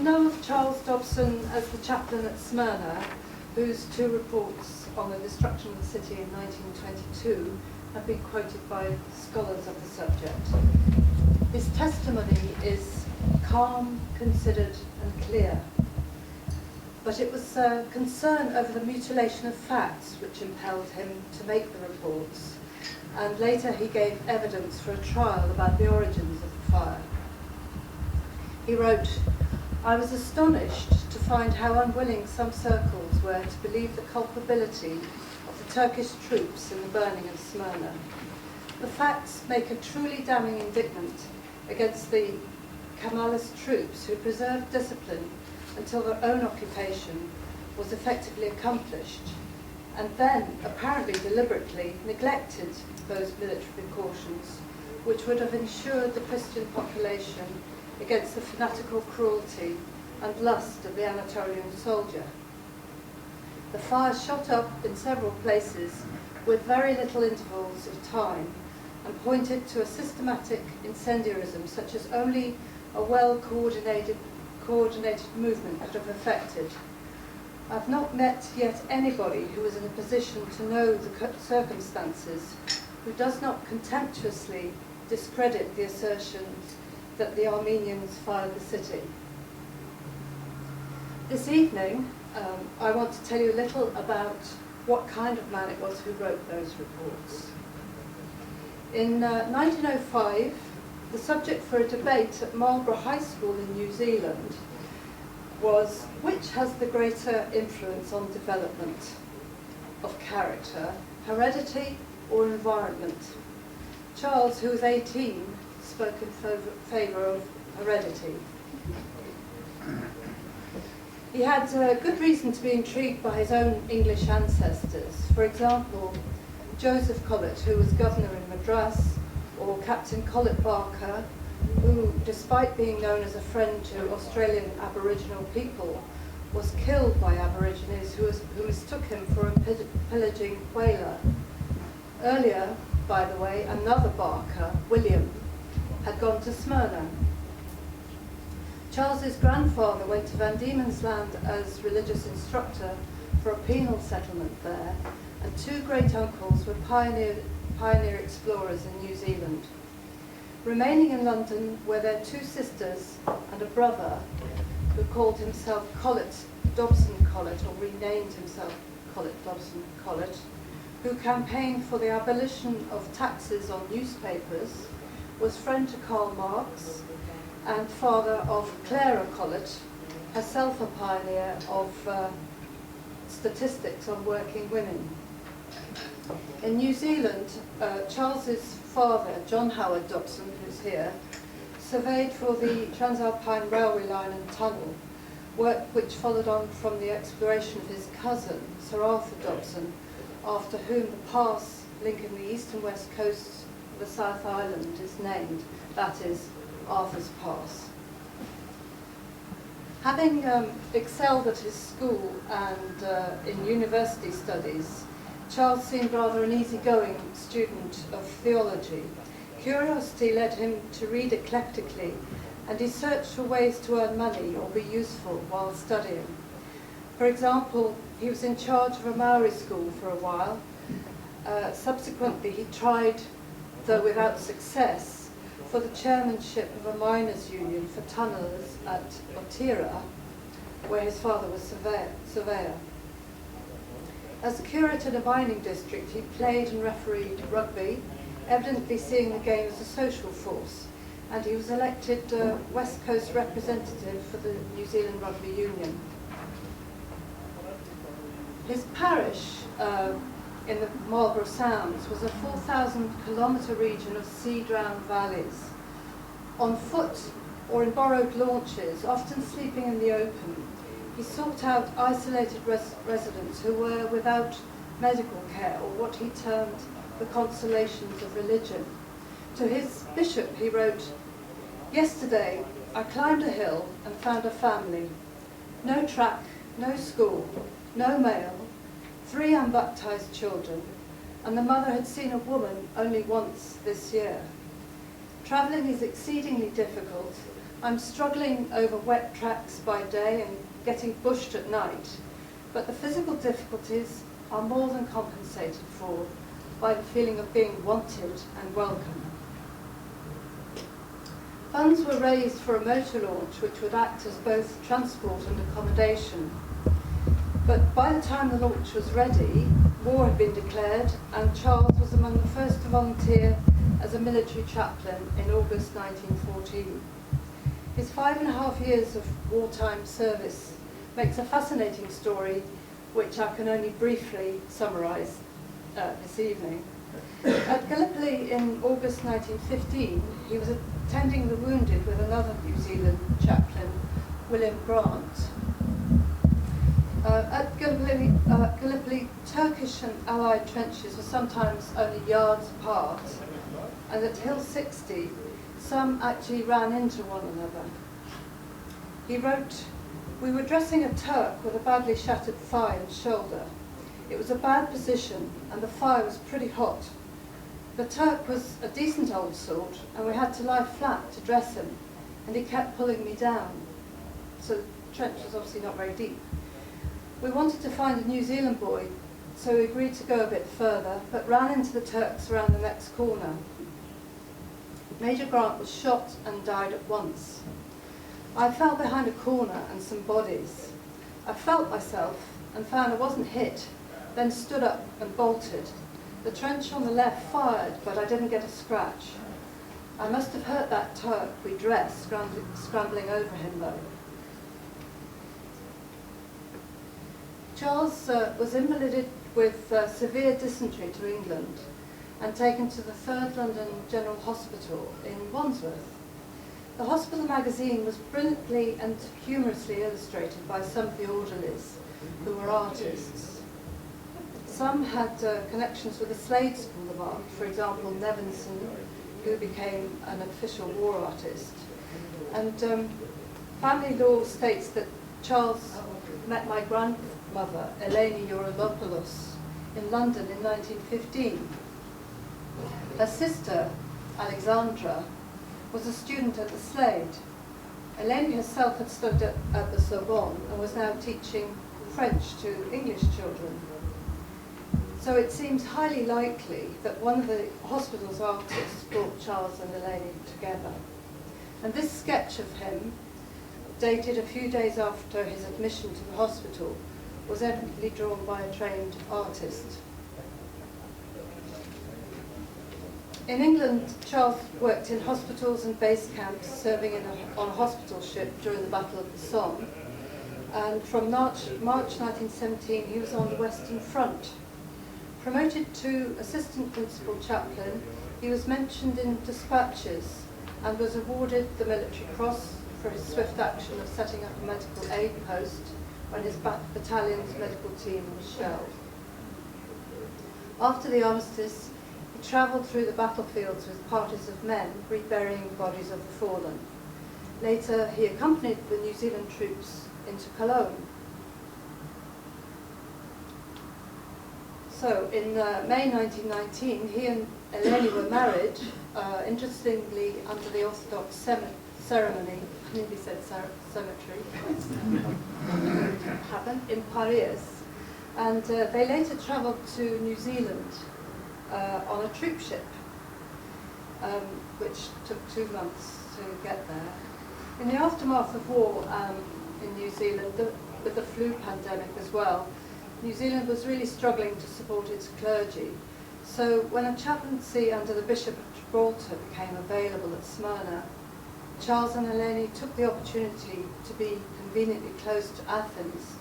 know of Charles Dobson as the chaplain at Smyrna, whose two reports on the destruction of the city in 1922 have been quoted by scholars of the subject. His testimony is calm, considered and clear, but it was concern over the mutilation of facts which impelled him to make the reports, and later he gave evidence for a trial about the origins of the fire. He wrote, "I was astonished to find how unwilling some circles were to believe the culpability of the Turkish troops in the burning of Smyrna. The facts make a truly damning indictment against the Kemalist troops who preserved discipline until their own occupation was effectively accomplished, and then, apparently deliberately, neglected those military precautions which would have ensured the Christian population against the fanatical cruelty and lust of the Anatolian soldier. The fire shot up in several places with very little intervals of time and pointed to a systematic incendiarism such as only a well-coordinated movement could have effected. I've not met yet anybody who is in a position to know the circumstances who does not contemptuously discredit the assertions that the Armenians fired the city." This evening, I want to tell you a little about what kind of man it was who wrote those reports. In 1905, the subject for a debate at Marlborough High School in New Zealand was which has the greater influence on development of character, heredity or environment. Charles, who was 18, spoke in favour of heredity. He had good reason to be intrigued by his own English ancestors. For example, Joseph Collett, who was governor in Madras, or Captain Collett Barker, who, despite being known as a friend to Australian Aboriginal people, was killed by Aborigines who mistook him for a pillaging whaler. Earlier, by the way, another Barker, William, had gone to Smyrna. Charles's grandfather went to Van Diemen's Land as religious instructor for a penal settlement there, and two great-uncles were pioneer explorers in New Zealand. Remaining in London were their two sisters and a brother who called himself Dobson Collett, or renamed himself Dobson Collett, who campaigned for the abolition of taxes on newspapers, was friend to Karl Marx, and father of Clara Collett, herself a pioneer of statistics on working women. In New Zealand, Charles's father, John Howard Dobson, who's here, surveyed for the Transalpine Railway line and tunnel, work which followed on from the exploration of his cousin, Sir Arthur Dobson, after whom the pass linking the east and west coasts of the South Island is named, that is, Arthur's Pass. Having excelled at his school and in university studies, Charles seemed rather an easygoing student of theology. Curiosity led him to read eclectically, and he searched for ways to earn money or be useful while studying. For example, he was in charge of a Maori school for a while. Subsequently, he tried, though without success, for the chairmanship of a miners' union for tunnellers at Otira, where his father was surveyor. As a curate in a mining district, he played and refereed rugby, evidently seeing the game as a social force, and he was elected West Coast representative for the New Zealand Rugby Union. His parish in the Marlborough Sounds was a 4,000-kilometre region of sea-drowned valleys. On foot or in borrowed launches, often sleeping in the open, he sought out isolated residents who were without medical care or what he termed the consolations of religion. To his bishop he wrote, "Yesterday I climbed a hill and found a family. No track, no school, no mail, 3 unbaptized children, and the mother had seen a woman only once this year. Travelling is exceedingly difficult. I'm struggling over wet tracks by day and getting bushed at night, but the physical difficulties are more than compensated for by the feeling of being wanted and welcome. Funds were raised for a motor launch which would act as both transport and accommodation. But by the time the launch was ready, war had been declared, and Charles was among the first to volunteer as a military chaplain in August 1914. His 5.5 years of wartime service makes a fascinating story which I can only briefly summarise this evening. At Gallipoli in August 1915, he was attending the wounded with another New Zealand chaplain, William Grant. At Gallipoli, Turkish and Allied trenches were sometimes only yards apart, and at Hill 60, some actually ran into one another. He wrote, "We were dressing a Turk with a badly shattered thigh and shoulder. It was a bad position, and the fire was pretty hot. The Turk was a decent old sort, and we had to lie flat to dress him, and he kept pulling me down." So the trench was obviously not very deep. We wanted to find a New Zealand boy, so we agreed to go a bit further, but ran into the Turks around the next corner. Major Grant was shot and died at once. I fell behind a corner and some bodies. I felt myself and found I wasn't hit, then stood up and bolted. The trench on the left fired, but I didn't get a scratch. I must have hurt that Turk we dressed, scrambling over him though. Charles was invalided with severe dysentery to England and taken to the 3rd London General Hospital in Wandsworth. The hospital magazine was brilliantly and humorously illustrated by some of the orderlies, who were artists. Some had connections with the Slade School of Art, for example, Nevinson, who became an official war artist. And family law states that Charles met my grandmother, Eleni Eurolopoulos, in London in 1915. Her sister, Alexandra, was a student at the Slade. Eleni herself had studied at the Sorbonne and was now teaching French to English children. So it seems highly likely that one of the hospital's artists brought Charles and Eleni together. And this sketch of him, dated a few days after his admission to the hospital, was evidently drawn by a trained artist. In England, Charles worked in hospitals and base camps, serving on a hospital ship during the Battle of the Somme. And from March 1917, he was on the Western Front. Promoted to assistant principal chaplain, he was mentioned in dispatches and was awarded the Military Cross for his swift action of setting up a medical aid post when his battalion's medical team was shelled. After the armistice, he travelled through the battlefields with parties of men reburying the bodies of the fallen. Later, he accompanied the New Zealand troops into Cologne. So, in May 1919, he and Eleni were married, interestingly under the Orthodox ceremony, I nearly said cemetery, happened in Paris, and they later travelled to New Zealand on a troop ship, which took 2 months to get there. In the aftermath of war in New Zealand, with the flu pandemic as well, New Zealand was really struggling to support its clergy. So when a chaplaincy under the Bishop of Gibraltar became available at Smyrna, Charles and Eleni took the opportunity to be conveniently close to Athens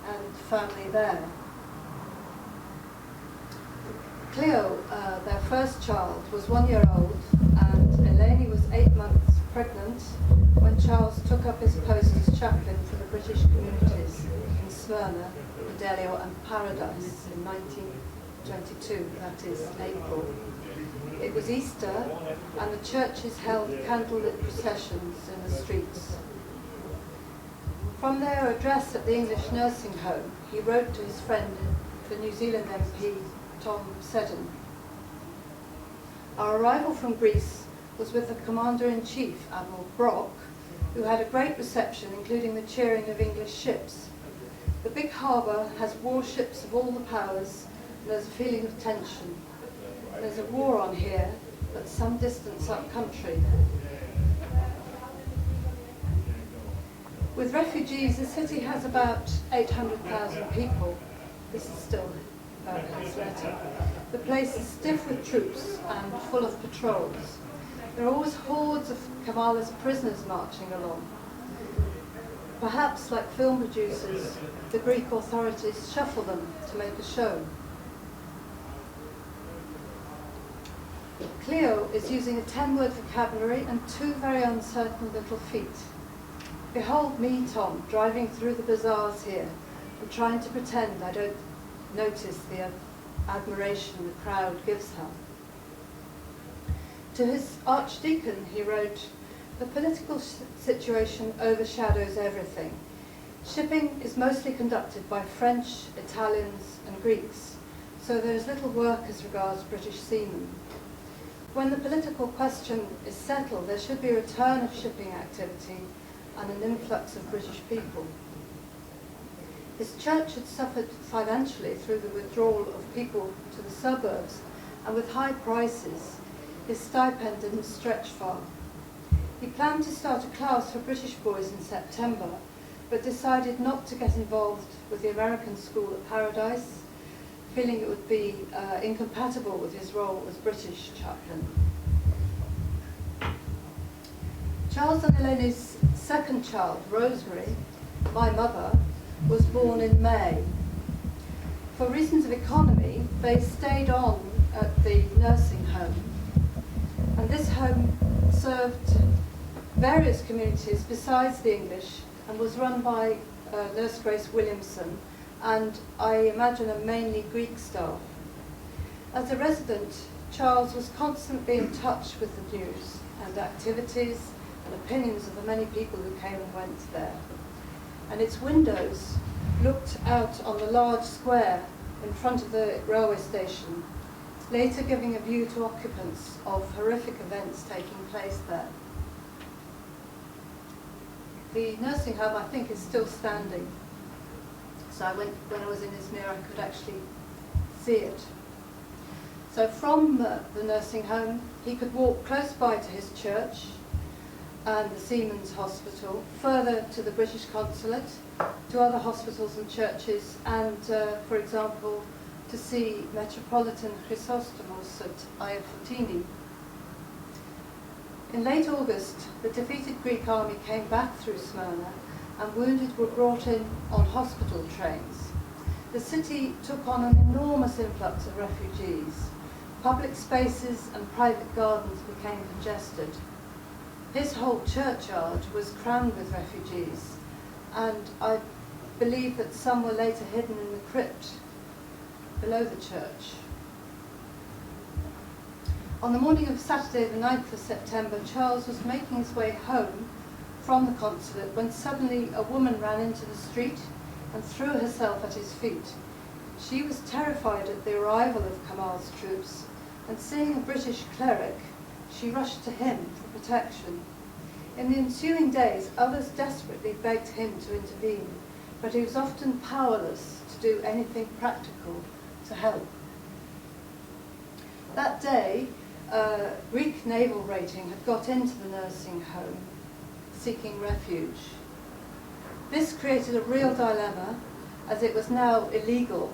and family there. Cleo, their first child, was 1 year old, and Eleni was 8 months pregnant when Charles took up his post as chaplain for the British communities in Smyrna, Fidelio and Paradise in 1922, that is April. It was Easter, and the churches held candlelit processions in the streets. From their address at the English nursing home, he wrote to his friend, the New Zealand MP, Tom Seddon. Our arrival from Greece was with the Commander-in-Chief, Admiral Brock, who had a great reception, including the cheering of English ships. The big harbour has warships of all the powers, and there's a feeling of tension. There's a war on here, but some distance up country. With refugees, the city has about 800,000 people. This is still about his letter. The place is stiff with troops and full of patrols. There are always hordes of Kamala's prisoners marching along. Perhaps, like film producers, the Greek authorities shuffle them to make a show. Cleo is using a 10-word vocabulary and 2 very uncertain little feet. Behold me, Tom, driving through the bazaars here and trying to pretend I don't notice the admiration the crowd gives her. To his archdeacon, he wrote, "The political situation overshadows everything. Shipping is mostly conducted by French, Italians and Greeks, so there is little work as regards British seamen. When the political question is settled, there should be a return of shipping activity and an influx of British people." His church had suffered financially through the withdrawal of people to the suburbs, and with high prices, his stipend didn't stretch far. He planned to start a class for British boys in September, but decided not to get involved with the American school at Paradise, feeling it would be incompatible with his role as British chaplain. Charles and Elena's second child, Rosemary, my mother, was born in May. For reasons of economy, they stayed on at the nursing home, and this home served various communities besides the English and was run by Nurse Grace Williamson and, I imagine, a mainly Greek staff. As a resident, Charles was constantly in touch with the news and activities and opinions of the many people who came and went there. And its windows looked out on the large square in front of the railway station, later giving a view to occupants of horrific events taking place there. The nursing home, I think, is still standing. So when I was in Izmir, I could actually see it. So from the nursing home, he could walk close by to his church and the Seamen's Hospital, further to the British Consulate, to other hospitals and churches, and, for example, to see Metropolitan Chrysostomos at Hagia Photini. In late August, the defeated Greek army came back through Smyrna, and wounded were brought in on hospital trains. The city took on an enormous influx of refugees. Public spaces and private gardens became congested. His whole churchyard was crammed with refugees, and I believe that some were later hidden in the crypt below the church. On the morning of Saturday the 9th of September, Charles was making his way home from the consulate when suddenly a woman ran into the street and threw herself at his feet. She was terrified at the arrival of Kamal's troops, and seeing a British cleric, she rushed to him for protection. In the ensuing days, others desperately begged him to intervene, but he was often powerless to do anything practical to help. That day, Greek naval raiding had got into the nursing home, seeking refuge. This created a real dilemma, as it was now illegal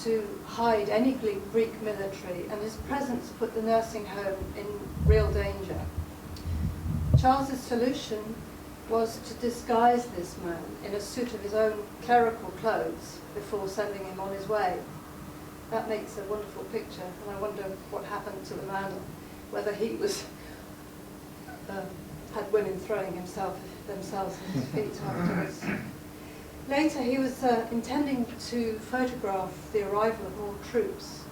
to hide any Greek military, and his presence put the nursing home in real danger. Charles's solution was to disguise this man in a suit of his own clerical clothes before sending him on his way. That makes a wonderful picture, and I wonder what happened to the man, whether he was had women throwing themselves at his feet afterwards. Later, he was intending to photograph the arrival of more troops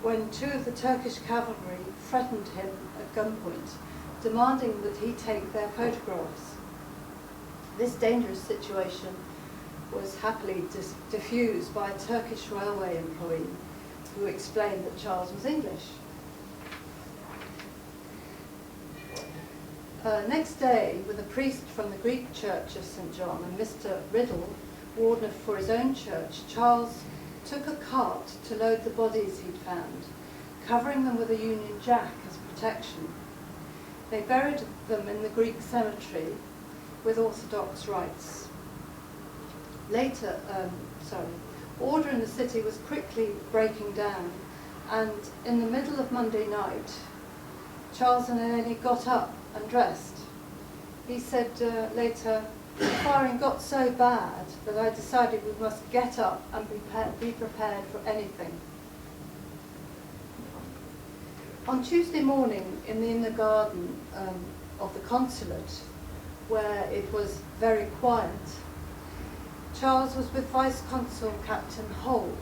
when 2 of the Turkish cavalry threatened him at gunpoint, demanding that he take their photographs. This dangerous situation was happily diffused by a Turkish railway employee who explained that Charles was English. Next day, with a priest from the Greek church of St. John and Mr. Riddle, warden for his own church, Charles took a cart to load the bodies he'd found, covering them with a Union Jack as protection. They buried them in the Greek cemetery with Orthodox rites. Later, order in the city was quickly breaking down, and in the middle of Monday night, Charles and Eleni got up and dressed. He said later, "The firing got so bad that I decided we must get up and be prepared for anything." On Tuesday morning, in the inner garden of the consulate, where it was very quiet, Charles was with Vice Consul Captain Hole.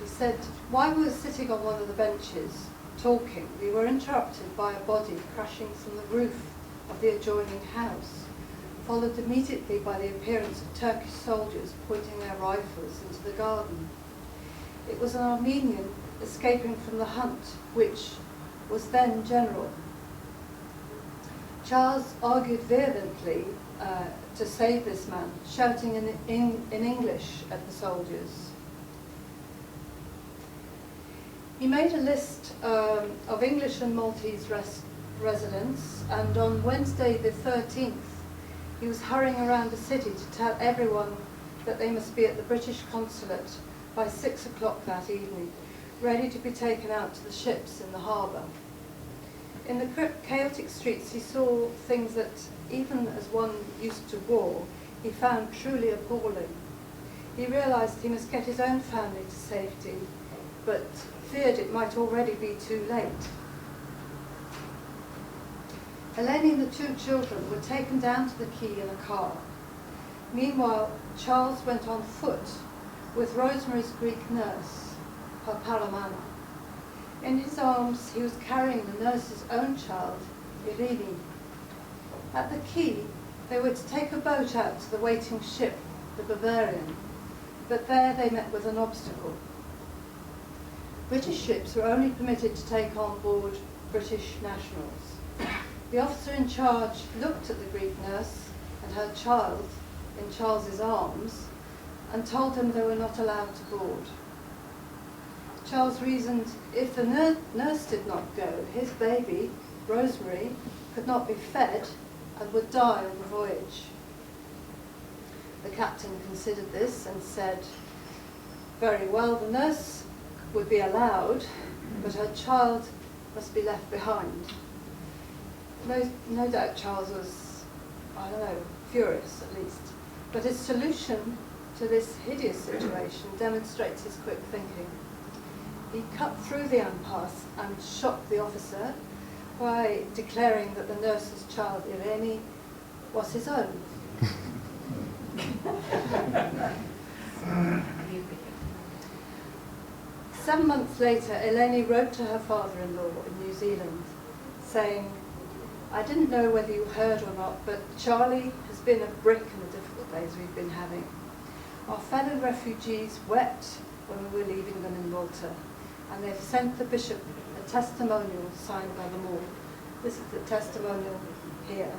He said, "While we were sitting on one of the benches, talking, we were interrupted by a body crashing from the roof of the adjoining house, followed immediately by the appearance of Turkish soldiers pointing their rifles into the garden. It was an Armenian escaping from the hunt, which was then general. Charles argued vehemently to save this man, shouting in English at the soldiers. He made a list of English and Maltese residents, and on Wednesday the 13th, he was hurrying around the city to tell everyone that they must be at the British consulate by 6 o'clock that evening, ready to be taken out to the ships in the harbour. In the chaotic streets, he saw things that, even as one used to war, he found truly appalling. He realised he must get his own family to safety, but feared it might already be too late. Eleni and the 2 children were taken down to the quay in a car. Meanwhile, Charles went on foot with Rosemary's Greek nurse, her Paramana. In his arms, he was carrying the nurse's own child, Irini. At the quay, they were to take a boat out to the waiting ship, the Bavarian, but there they met with an obstacle. British ships were only permitted to take on board British nationals. The officer in charge looked at the Greek nurse and her child in Charles's arms and told them they were not allowed to board. Charles reasoned if the nurse did not go, his baby, Rosemary, could not be fed and would die on the voyage. The captain considered this and said, "Very well, the nurse would be allowed, but her child must be left behind." No doubt Charles was, furious at least. But his solution to this hideous situation demonstrates his quick thinking. He cut through the impasse and shocked the officer by declaring that the nurse's child, Irene, was his own. 7 months later, Eleni wrote to her father-in-law in New Zealand, saying, "I didn't know whether you heard or not, but Charlie has been a brick in the difficult days we've been having. Our fellow refugees wept when we were leaving them in Malta, and they've sent the bishop a testimonial signed by them all." This is the testimonial here.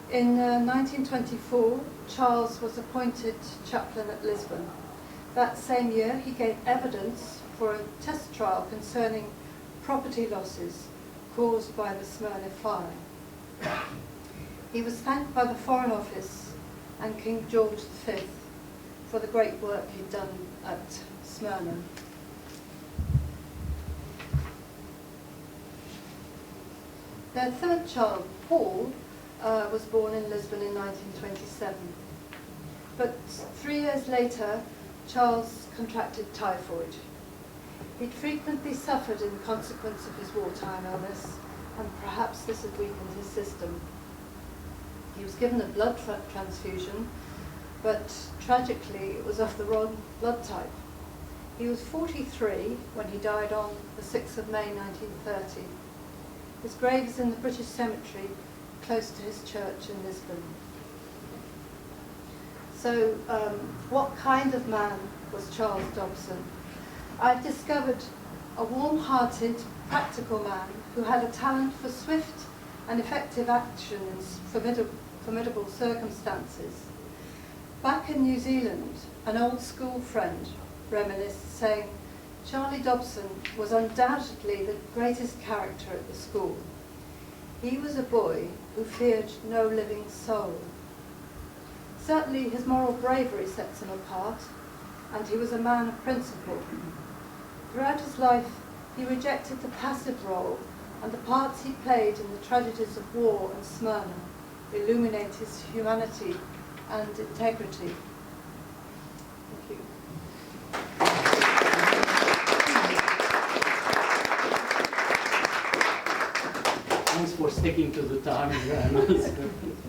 In 1924, Charles was appointed chaplain at Lisbon. That same year, he gave evidence for a test trial concerning property losses caused by the Smyrna fire. He was thanked by the Foreign Office and King George V for the great work he'd done at Smyrna. Their third child, Paul, was born in Lisbon in 1927. But 3 years later, Charles contracted typhoid. He'd frequently suffered in consequence of his wartime illness, and perhaps this had weakened his system. He was given a blood transfusion, but tragically it was of the wrong blood type. He was 43 when he died on the 6th of May 1930. His grave is in the British Cemetery close to his church in Lisbon. So, what kind of man was Charles Dobson? I've discovered a warm-hearted, practical man who had a talent for swift and effective action in formidable circumstances. Back in New Zealand, an old school friend reminisced, saying, "Charlie Dobson was undoubtedly the greatest character at the school. He was a boy who feared no living soul. Certainly his moral bravery sets him apart, and he was a man of principle. Throughout his life, he rejected the passive role, and the parts he played in the tragedies of war and Smyrna illuminate his humanity and integrity." Thank you. Thanks for sticking to the time, Joanna.